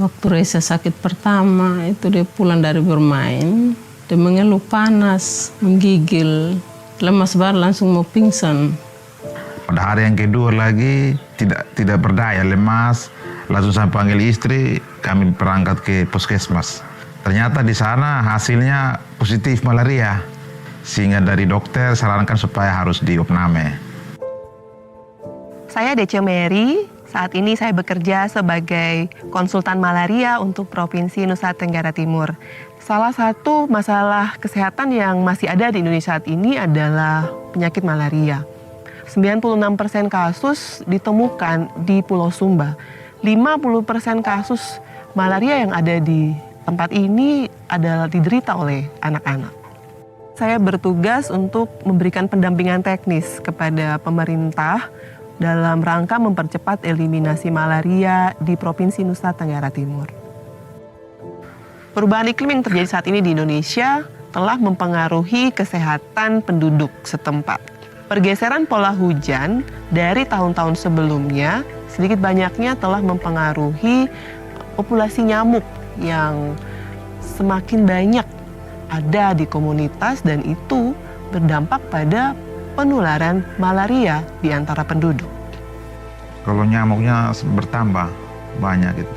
Waktu Reza sakit pertama, itu dia pulang dari bermain, dia mengeluh panas, menggigil, lemas banget langsung mau pingsan. Pada hari yang kedua lagi tidak berdaya, lemas, langsung saya panggil istri, kami berangkat ke puskesmas. Ternyata di sana hasilnya positif malaria, sehingga dari dokter sarankan supaya harus diopname. Saya Dece Mary, saat ini saya bekerja sebagai konsultan malaria untuk Provinsi Nusa Tenggara Timur. Salah satu masalah kesehatan yang masih ada di Indonesia saat ini adalah penyakit malaria. 96% kasus ditemukan di Pulau Sumba. 50% kasus malaria yang ada di tempat ini adalah diderita oleh anak-anak. Saya bertugas untuk memberikan pendampingan teknis kepada pemerintah dalam rangka mempercepat eliminasi malaria di Provinsi Nusa Tenggara Timur. Perubahan iklim yang terjadi saat ini di Indonesia telah mempengaruhi kesehatan penduduk setempat. Pergeseran pola hujan dari tahun-tahun sebelumnya sedikit banyaknya telah mempengaruhi populasi nyamuk yang semakin banyak ada di komunitas dan itu berdampak pada penularan malaria di antara penduduk. Kalau nyamuknya bertambah banyak gitu.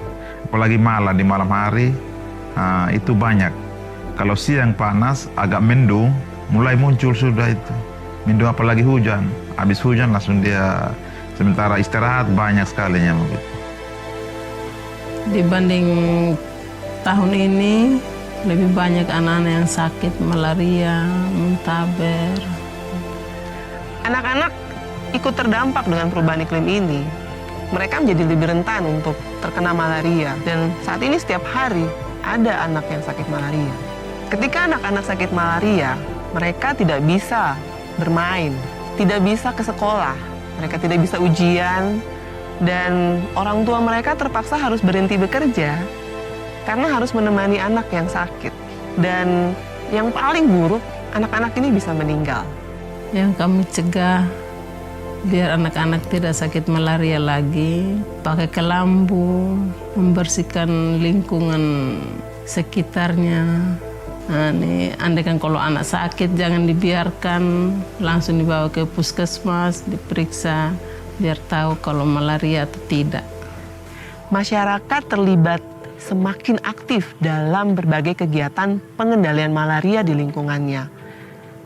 Apalagi malam di malam hari itu banyak. Kalau siang panas agak mendung, mulai muncul sudah itu. Mendung apalagi hujan. Habis hujan langsung dia sementara istirahat banyak sekali nyamuk itu. Dibanding tahun ini lebih banyak anak-anak yang sakit malaria, muntaber. Anak-anak ikut terdampak dengan perubahan iklim ini. Mereka menjadi lebih rentan untuk terkena malaria. Dan saat ini setiap hari ada anak yang sakit malaria. Ketika anak-anak sakit malaria, mereka tidak bisa bermain, tidak bisa ke sekolah, mereka tidak bisa ujian, dan orang tua mereka terpaksa harus berhenti bekerja karena harus menemani anak yang sakit. Dan yang paling buruk, anak-anak ini bisa meninggal. Yang kami cegah biar anak-anak tidak sakit malaria lagi, pakai kelambu, membersihkan lingkungan sekitarnya. Nah, ini andaikan kalau anak sakit jangan dibiarkan, langsung dibawa ke puskesmas, diperiksa biar tahu kalau malaria atau tidak. Masyarakat terlibat semakin aktif dalam berbagai kegiatan pengendalian malaria di lingkungannya.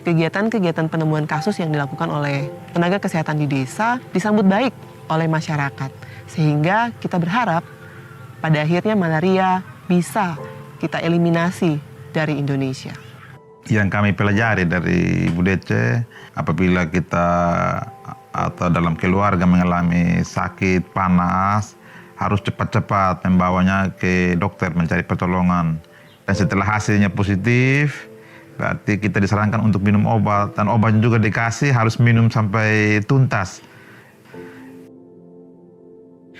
Kegiatan-kegiatan penemuan kasus yang dilakukan oleh tenaga kesehatan di desa disambut baik oleh masyarakat. Sehingga kita berharap pada akhirnya malaria bisa kita eliminasi dari Indonesia. Yang kami pelajari dari Ibu Dece, apabila kita atau dalam keluarga mengalami sakit, panas, harus cepat-cepat membawanya ke dokter mencari pertolongan. Dan setelah hasilnya positif, berarti kita disarankan untuk minum obat. Dan obatnya juga dikasih harus minum sampai tuntas.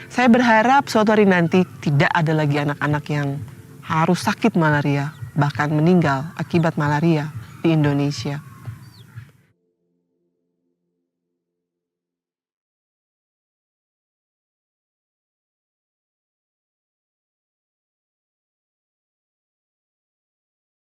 Saya berharap suatu hari nanti tidak ada lagi anak-anak yang harus sakit malaria, bahkan meninggal akibat malaria di Indonesia.